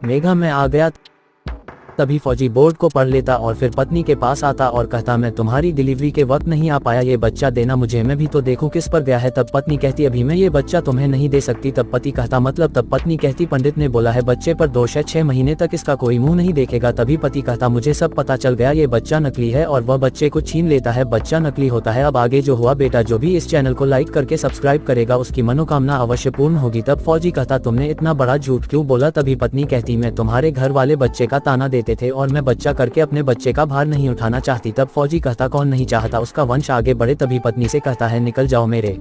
मेघा मैं आ गया। तभी फौजी बोर्ड को पढ़ लेता और फिर पत्नी के पास आता और कहता मैं तुम्हारी डिलीवरी के वक्त नहीं आ पाया, ये बच्चा देना मुझे, मैं भी तो देखूं किस पर गया है। तब पत्नी कहती अभी मैं ये बच्चा तुम्हें नहीं दे सकती। तब पति कहता मतलब? तब पत्नी कहती पंडित ने बोला है बच्चे पर दोष है, 6 महीने तक इसका कोई मुंह नहीं देखेगा। तभी पति कहता मुझे सब पता चल गया, ये बच्चा नकली है, और वह बच्चे को छीन लेता है, बच्चा नकली होता है। अब आगे जो हुआ बेटा, जो भी इस चैनल को लाइक करके सब्सक्राइब करेगा उसकी मनोकामना अवश्य पूर्ण होगी। तब फौजी कहता तुमने इतना बड़ा झूठ क्यों बोला? तभी पत्नी कहती मैं तुम्हारे घर वाले बच्चे का ताना देते थे और मैं बच्चा करके अपने बच्चे का भार नहीं उठाना चाहती। तब फौजी कहता कौन नहीं चाहता उसका वंश आगे बढ़े। तभी पत्नी से कहता है निकल जाओ मेरे